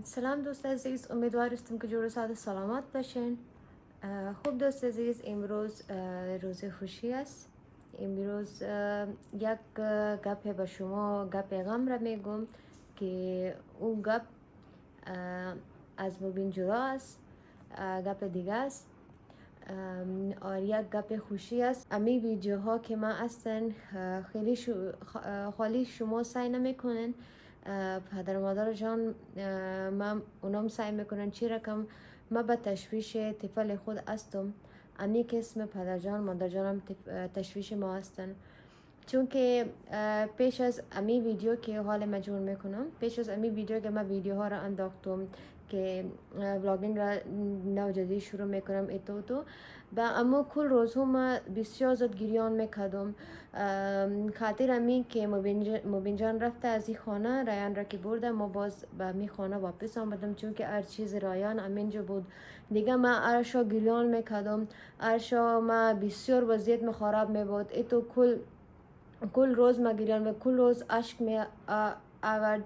سلام دوست عزیز، امیدوارم که جور و سعادت سلامت باشین. خوب دوست عزیز، امروز روز خوشی است. امروز یک گپ به شما گپ غم را میگم که او گپ از مبین جدا است. گپ دیگه است اور یک گپ خوشی است. امی ویدیوها که ما هستن خیلی خالی شما سعی نمیکنن. پدر مادر جان ما اونم سعی میکنن چی رقم ما به تشویش طفل خود هستم. امی که اسم پدر جان مادر جانم تشویش ما هستن. چون که پیش از امی ویدیو که حال مجبور میکنم، پیش از امی ویدیو که من ویدیوها را انداختم که ولاگینگ را نو جدید شروع میکنم تو با اما کل روزها ما بسیار زد گریان میکردم. خاطر امی که مبین جان رفته از این خانه رایان را که برده، ما باز به می خانه واپس آمدم چون که هر چیز رایان امینجا بود دیگه. ما ارشا گریان میکردم، ارشا ما بسیار وضعیت می خراب می بود. ایتو کل روز ما گریان و کل روز اشک می آورد،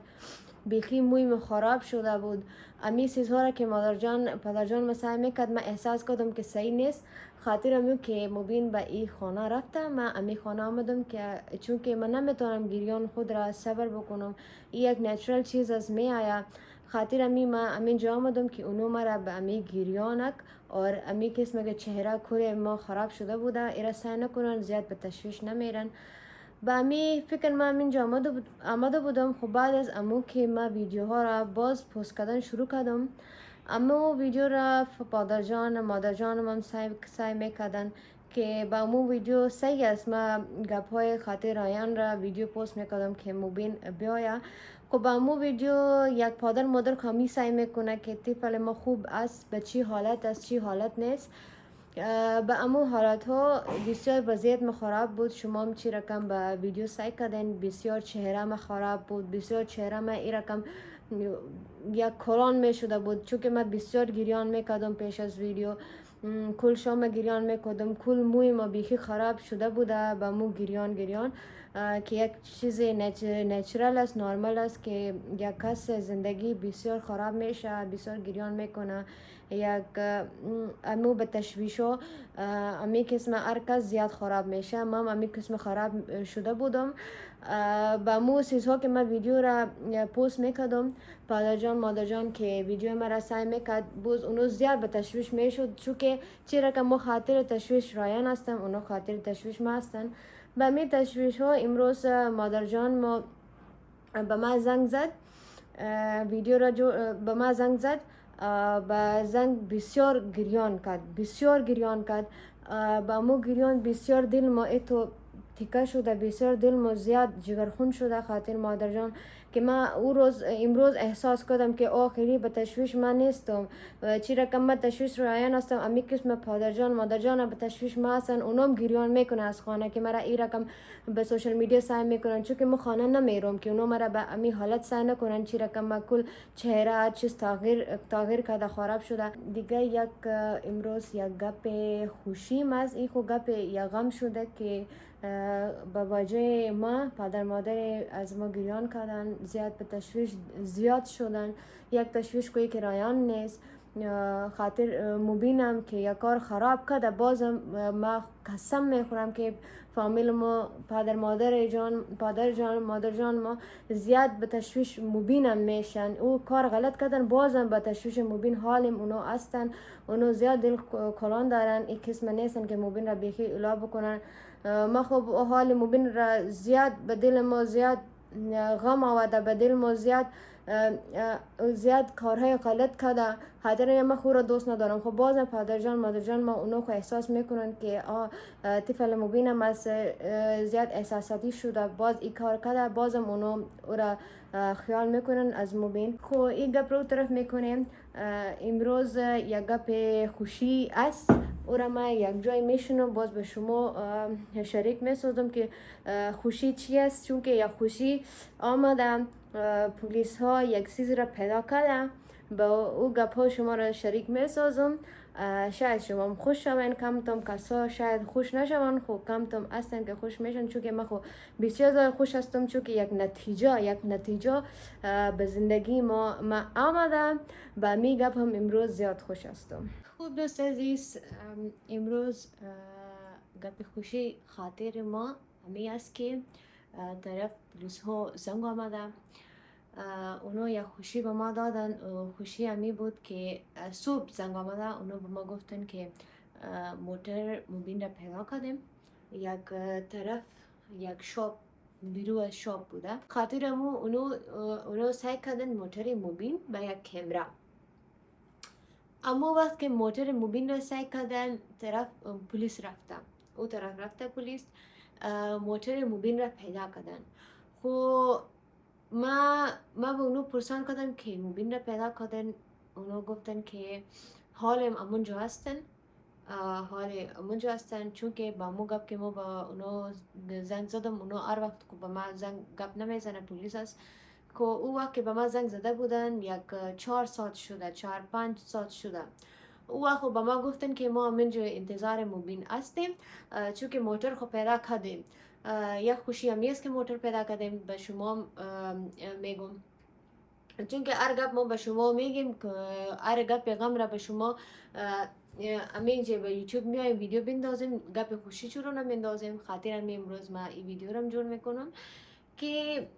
بیخی موی خراب شده بود. امی چیزها را که مادر جان پدر جان مسای میکرد ما احساس کردم که صحیح نیست. خاطر امیو که مبین به این خانه رفته، ما امی خانه آمدم که چون که من نمیتونم گریان خود را صبر بکنم، این یک نیچرال چیز از می آیا. خاطر امی ما امین جا آمدم که اونو مرا به امی گریانک اور امی کس مگه چهره کوری ما خراب شده بوده، ایرا سعی نکنن زیاد به تشویش نمیرن. با امی فکر ما اینجا آمده بودم. خب بعد از امو که ما ویدیوها را باز پست کردن شروع کردم، امو ویدیو را پدر جان مادر جانم هم سعی میکردن که با امو ویدیو صحیح است. ما گپ های خاطر رایان را ویدیو پست میکردم که مبین بیایا. خب با امو ویدیو یک پدر مادر کمی سعی میکنه که طفل ما خوب است، به چی حالت است چی حالت نیست. به امو حالت ها بسیار وضعیت ما خراب بود. شما هم چی رقم به ویدیو سعی کردین، بسیار چهره ما خراب بود، بسیار چهره ما ای رقم یک کلان می شده بود چون که من بسیار گریان میکردم پیش از ویدیو. کل شام گریان میکردم، کل موی ما بیخی خراب شده بوده به مو گریان که یک چیز نیچرال است، نورمال است که یک کس زندگی بسیار خراب میشه، بسیار گریان میکنه. یک امو به تشویشو امی قسم هر کس زیاد خراب میشه. من امی قسم خراب شده بودم. با مو چیزها که من ویدیو را پست میکردم، پدر جان مادر جان که ویدیو مرا سعی میکرد باز اونو زیاد به تشویش میشد چون که چرا که ما خاطر تشویش رایان هستم، اونو خاطر تشویش ما هستن. با می تشویش ها امروز مادر جان ما به ما زنگ زد، ویدیو را به ما زنگ زد. با زنگ بسیار گریان کرد. با مو گریان بسیار دل ما ایتو تیکه شده، بسیار دل ما زیاد جگرخون شده خاطر مادر جان که ما او روز امروز احساس کردم که آخری به تشویش من نیستم. چی رقم من تشویش رایان هستم، امی قسم پدر جان مادر جان به تشویش ما هستن. اونم گریان میکنه از خانه که مرا این رقم به سوشل میدیا سعی میکنن چون که ما خانه نمیرم که اونو مرا به امی حالت سعی نکنن. چی رقم ما کل چهره چیز تغییر کرده، خراب شده دیگه. یک امروز یک گپ خوشی از این خو گپ یک غم شده که با وجه ما پدر مادر از ما گریان کردن، زیاد به تشویش زیاد شدن. یک تشویش کوئی که رایان نیست. خاطر مبینم که یک کار خراب کرده، بازم ما قسم میخورم که فامیل ما پدر جان مادر جان ما زیاد به تشویش مبینم میشن. او کار غلط کردن بازم به تشویش مبین حالم اونو هستن. اونو زیاد دل کلان دارن، این قسم نیستن که مبین را بیخی الا بکنن. ما خب حال مبین را زیاد به دل ما زیاد غم آورده، به دل ما زیاد کارهای غلط کرده. خاطر ما خود را دوست ندارم. خب بازم پدر جان مادر جان ما اونو خو احساس میکنن که طفل مبینم از زیاد احساساتی شده، باز این کار کرده، بازم اونو او را خیال میکنن از مبین. خب این گپ رو طرف میکنیم. امروز یک گپ خوشی است، او را ما یک جای میشنم باز به شما شریک میسازم که خوشی چی است. چون که یک خوشی آمده پلیس ها یک چیز را پیدا کردن، با او گپ ها شما را شریک می سازم. شاید شما هم خوش شوین، کم تم کسا شاید خوش نشون، خب کم تم هستن که خوش میشن، چون که من خب بسیار زیاد خوش هستم، چون که یک نتیجه به زندگی ما آمده. با می گپ هم امروز زیاد خوش هستم. خوب دوست عزیز، امروز گپ خوشی خاطر ما همی است که طرف پلیس ها زنگ آمده. اونا یک خوشی به ما دادن. خوشی همی بود که صبح زنگ آمده، اونا به ما گفتن که موتر مبین را پیدا کردیم. یک طرف یک شاپ بیرو از شاپ بوده. خاطر اونا سعی کردن موتر مبین به یک کمره. اما وقت که موتر مبین را سعی کردن، طرف پلیس رفته، او طرف رفته پلیس موتر مبین را پیدا کردن. خب ما به اونو پرسان کردم که مبین را پیدا کردن. اونو گفتن که حالم امونجا هستن، چون که با مو گپ که ما با اونو زنگ زدم، اونو هر وقت که با ما زنگ گپ نمیزنه پلیس است. که او وقت که به ما زنگ زده بودن یک 4 ساعت شده، 4-5 ساعت شده. او وقت به ما گفتن که ما منجا انتظار مبین هستیم، چون که موتر خو پیدا کردیم. یک خوشی همی است که موتر پیدا کردیم. به شما میگم، چون که هر گپ ما به شما میگیم، که هر گپ پیغام را به شما همینجا به یوتیوب میایم ویدیو بندازیم، گپ خوشی چرا نمیندازیم. خاطر همین امروز ما این ویدیو رو جور میکنم که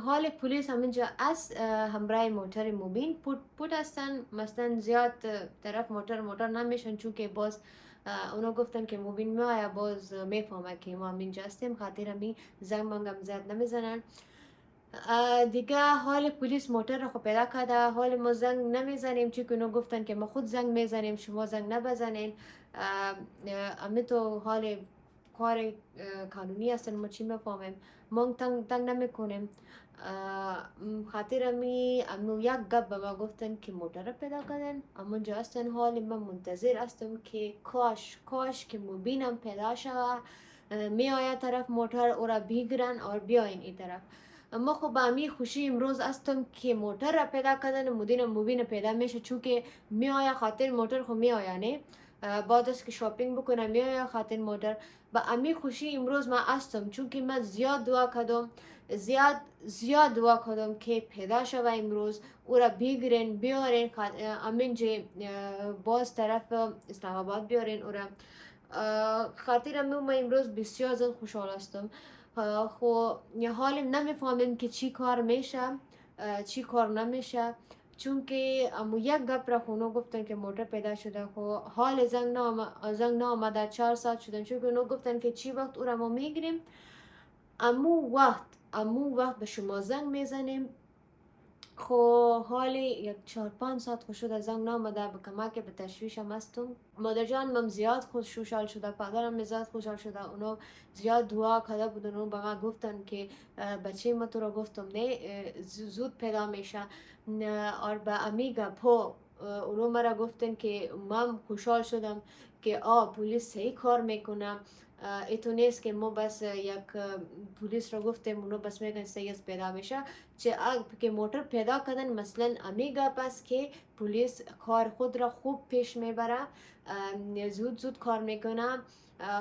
حال پلیس همینجا است. همراه موتر مبین پود هستن. مثلا زیاد طرف موتر نمیشن، چون که باز اونا گفتن که مبین میآید، باز میفهمه که ما همینجا هستیم. خاطر همین زنگ منگم زیاد نمیزنن. دیگه حال پلیس موتر رو خب پیدا کرده، حال ما زنگ نمیزنیم، چون که اونا گفتن که ما خود زنگ میزنیم، شما زنگ نبزنین. امی تو حال کار قانونی هستن، ما چی میفهمیم، ما تنگ نمیکنیم. خاطر امو یک گپ به ما گفتن که موتر رو پیدا کردن، امونجا هستن. حال من منتظر هستم که کاش که مبینم پیدا شوه، می آید طرف موتر او را بگیرن اور بیاین این طرف. اما خب با امی خوشی امروز هستم که موتر را پیدا کردن، مبین پیدا میشه، چون که می آید خاطر موتر خب می آید نه، بعد از که شاپینگ بکنم می آید خاطر موتر. با امی خوشی امروز من هستم، چون که من زیاد دعا کردم، زیاد دعا کردم که پیدا شوه امروز، او را بگیرین بیارین همینجا باز طرف اسلام آباد بیارین او را. خاطر من امروز بسیار زیاد خوشحال هستم. خب حالم نمیفهمیم که چی کار میشه، چی کار نمیشه، چون که امو یک گپ را خونو گفتن که موتر پیدا شده. خب حال زنگ نامده 4 ساعت شدن، چون که اونو گفتن که چی وقت او را ما میگیریم، امو وقت به شما زنگ میزنیم. خب حالی یک 4-5 ساعت خوش شده زنگ نامده، به کمک به تشویشم هستم. مادر جانم زیاد خوشحال شده، پدرم زیاد خوشحال شده، اونا زیاد دعا کرده بودن. اون به من گفتن که بچه ما تو را گفتم نه زود پیدا میشه. اور به امیگا پا اونو مرا گفتن که من خوشحال شدم که پلیس صحیح کار میکنه. ایتو نیست که ما بس یک پلیس را گفتیم اونو بس میگن صحیح پیدا میشه. چه که موتر پیدا کردن مثلا امیگا پس که پلیس کار خود را خوب پیش میبره، زود کار میکنه.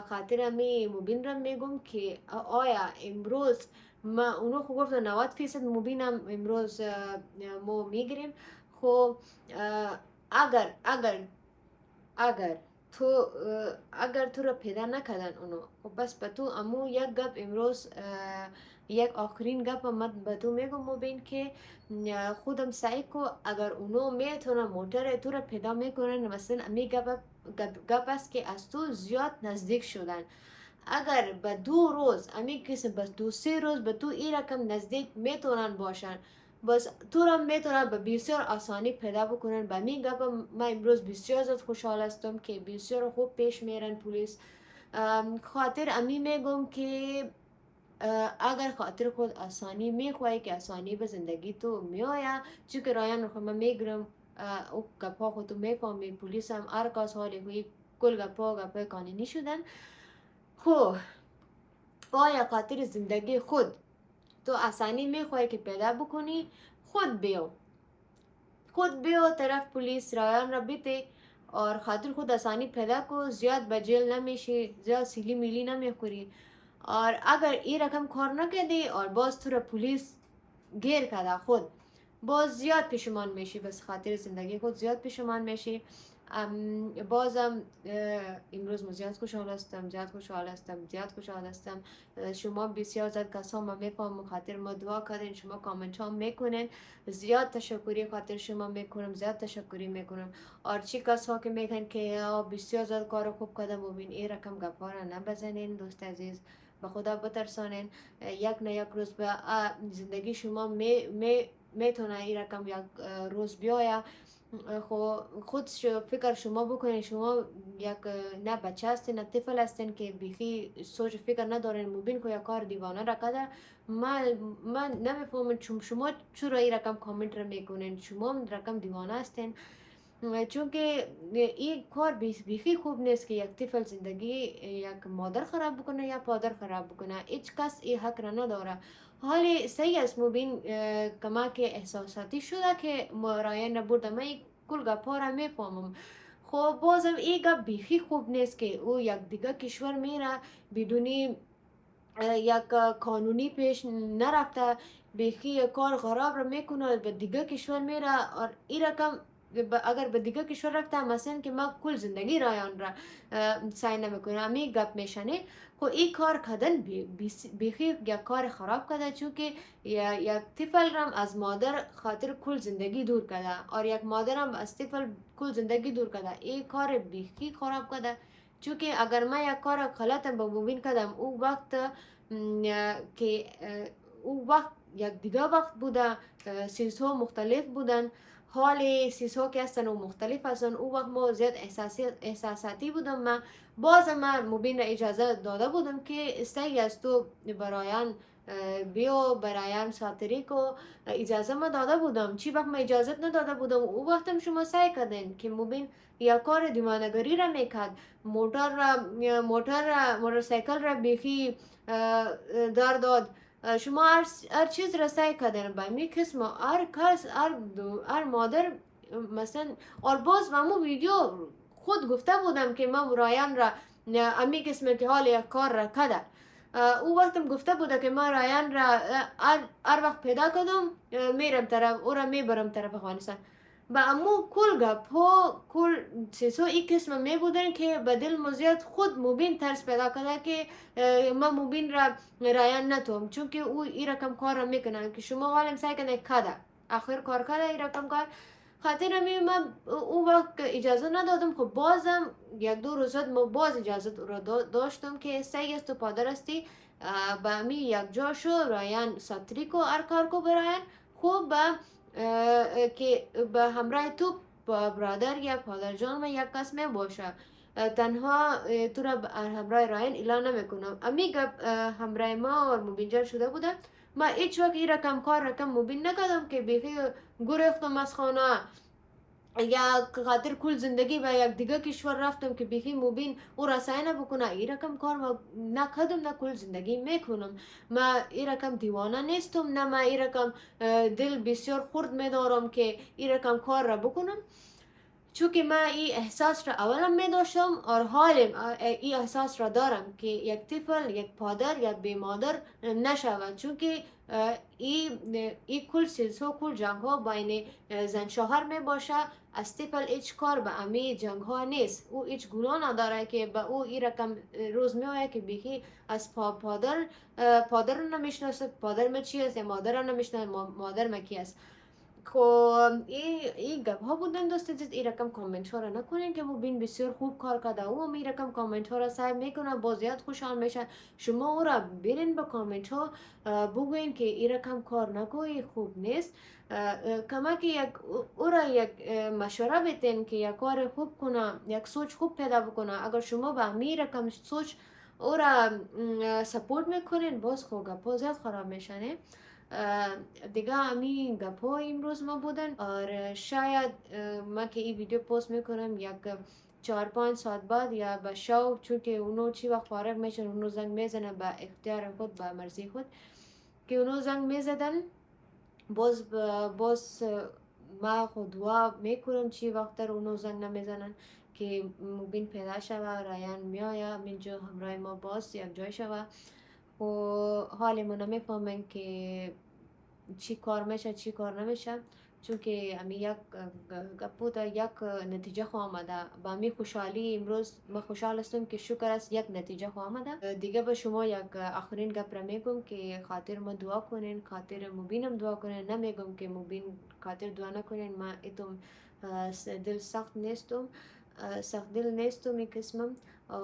خاطر امی مبین را میگم که آیا امروز ما اونو خوب گفتن 90% مبینم امروز ما میگیریم. خب اگر تو را پیدا نکردن اونو، خب بس به تو امو یک گپ امروز، یک آخرین گپ من به تو میگم مبین که خودم سعی کو، اگر اونو میتونه موتر تو را پیدا میکنن، مثلا امی گپ است که از تو زیاد نزدیک شدن. اگر به 2 روز امی کسی به 2-3 روز به تو این رقم نزدیک میتونن باشن، بس تو را میتونن به بسیار آسانی پیدا بکنن. به می گپ من امروز بسیار زیاد خوشحال هستم که بسیار خوب پیش میرن پلیس. خاطر امی میگم که اگر خاطر خود آسانی میخواهی که آسانی به زندگی تو میآید، چون که رایان رو من میگرم او گپا خود تو میفهمی، پلیس هم هر کاس حالی خوی کل گپا قانونی شدن. خب آیا خاطر زندگی خود تو آسانی میخوای که پیدا بکنی، خود بیو طرف پلیس رایان را بیتی اور خاطر خود آسانی پیدا کو، زیاد به جیل نمیشی، زیاد سیلی میلی نمیخوری. اور اگر این رقم کار نکردی اور باز تو را پلیس گیر کرده خود، باز زیاد پشیمان میشی، بس خاطر زندگی خود زیاد پشیمان میشی. بازم امروز من زیاد خوشحال هستم. شما بسیار زیاد کسا ما میفهمم خاطر ما دعا کردین، شما کامنت ها میکنین، زیاد تشکری خاطر شما میکنم، زیاد تشکری میکنم. اور چی کسا که میگن که بسیار زیاد کار خوب کردم، ببین این رقم گپارا نبزنین دوست عزیز، به خدا بترسانین. یک نه یک روز به زندگی شما میتونه این رقم یک روز بیاید. خود فکر شما بکنین، شما یک نه بچه هستین نه طفل هستین که بیخی سوچ فکر ندارین، مبین که یک کار دیوانه را کده. من نمیفهمم شما چرا این رقم کامنت را میکنین، شما رقم دیوانه هستین. چون که این کار بیخی خوب نیست که یک طفل زندگی یک مادر خراب بکنه یا پدر خراب بکنه، هیچ کس این حق را نداره. حالی صحیح است مبین کمک احساساتی شده که رایان را برده، من کل گپا را میفهمم. خب بازم این گپ بیخی خوب نیست که او یک دیگه کشور میره بدونی یک قانونی پیش نرفته، بیخی کار خراب را میکنه، به دیگه کشور میره. اور این رقم اگر به دیگه کشور رفته مثلا که ما کل زندگی رایان را سعی نمیکنم امی گپ میشنه، خب این کار کردن بیخی یک کار خراب کرده، چون که یک طفل رم از مادر خاطر کل زندگی دور کرده، اور یک مادر هم از طفل کل زندگی دور کرده. این کار بیخی خراب کرده، چون که اگر من یک کار غلطم به مبین کردم، او وقت که او وقت یک دیگه وقت بوده، سیزها مختلف بودن، حال سیزها که هستن و مختلف هستن، او وقت ما زیاد احساساتی بودم. من باز من مبین را اجازه داده بودم که استایی از تو برایان بیو برایان ساتری کو، اجازه ما داده بودم. چی وقت ما اجازه نداده بودم، او وقتم شما سعی کردین که مبین یا کار دیوانگری را میکرد، موتورسیکل را بیخی در داد، شما هر چیز را سعی کردین به می قسم، هر کس هر مادر مثلا. اور باز من ویدیو خود گفته بودم که من رایان را امی قسم که حال یک کار را کده، او وقتم گفته بوده که من رایان را هر وقت پیدا کدم میرم طرف او را میبرم طرف افغانستان. با امو کل گپ ها کل چیزها این قسم می بودن که به دل مزید خود مبین ترس پیدا کرده که من مبین را رایان نتوم، چون که او این رقم کار را میکنن که شما حالم سعی کنه کده آخر کار کده این رقم کار. خاطر همین من او وقت اجازه ندادم. خب بازم یک دو روز ما باز اجازه را داشتم که سعی است تو پادر استی با امی یک جا شو رایان ساتری کو هر کار کو برایان خوب که به همراه تو برادر یا پادر جان من یک کس می باشه، تنها تو را همراه رایان اعلان نمیکنم. امی گپ همراه ما اور مبین شده بوده. ما هیچ وقت این رقم کار رقم مبین نکردم که بیخی گرفتم از خانه یا خاطر کل زندگی و یک دیگه کشور رفتم که بیخی مبین او رسای نبکنه. این رقم کار ما نکردم، نه کل زندگی میکنم. ما این رقم دیوانه نیستم، نه ما این رقم دل بسیار خورد میدارم که این رقم کار را بکنم، چون که من این احساس را اولا می داشتم اور حالم این احساس را دارم که یک طفل یک پادر یا بی مادر نشود، چون که این کل سلسله کل جنگ ها بین زن شوهر می باشه. از طفل هیچ کار به امی جنگ ها نیست، او هیچ گناه نداره که به او این رقم روز می آید که بیخی از پادر نمیشناسد پادر ما چی است، یا مادر نمیشناسد مادر ما کی است. خب این گپ ها بودن دوست عزیز. این رقم کامنت ها را نکنین که مبین بسیار خوب کار کرده، او این رقم کامنت ها را سعی میکنه بازیات خوشحال میشه. شما او را برین به کامنت ها بگوین که این رقم کار نکنی، خوب نیست. کمک او را یک مشوره بیتین که یک کار خوب کنه، یک سوچ خوب پیدا بکنه. اگر شما به همین رقم سوچ او را سپورت میکنین، باز خوب گپ ها زیاد خراب میشنه. دیگه همین گپ ها امروز ما بودن. اور شاید ما که این ویدیو پست میکنم یک 4-5 ساعت بعد یا به شو، چون که اونو چی وقت فارغ میشن اونو زنگ میزنه به اختیار خود به مرضی خود. که اونو زنگ میزدن. باز ما خود دعا میکنم چی وقت رو اونو زنگ نمیزنن که مبین پیدا شوه، رایان میآید اینجا همراه ما باز یک جای شوه و حال ما نمیفهمن که چی کار میشه چی کار نمیشه. چون که امی یک گپ یک نتیجه خو آمده با می خوشحالی امروز ما خوشحال هستم که شکر است یک نتیجه خو آمده. دیگه به شما یک آخرین گپ را میگم که خاطر ما دعا کنین، خاطر مبینم دعا کنین. نمیگم که مبین خاطر دعا نکنین، ما ایتم دل سخت نیستم، سخت دل نیستم این قسمم.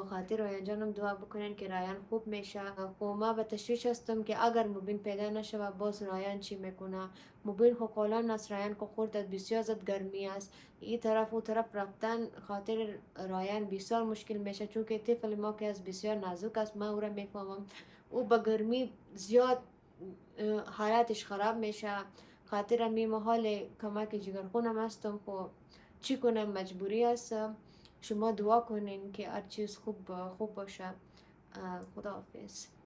خاطر رایان جانم دعا بکنین که رایان خوب میشه. و ما به تشویش هستم که اگر مبین پیدا نشه باز رایان چی میکنه. مبین خو قولان است، رایان که خورد بسیار زد گرمی است، این طرف و طرف رفتن خاطر رایان بسیار مشکل میشه. چون که طفل ما که از بسیار نازک است، ما او را میفهمم، او به گرمی زیاد حالتش خراب میشه. خاطر می محال کمک جگرخونم هستم، خب چی کنم مجبوری است. شما دعا کنین که هر چیز خوب باشه. خداحافظ.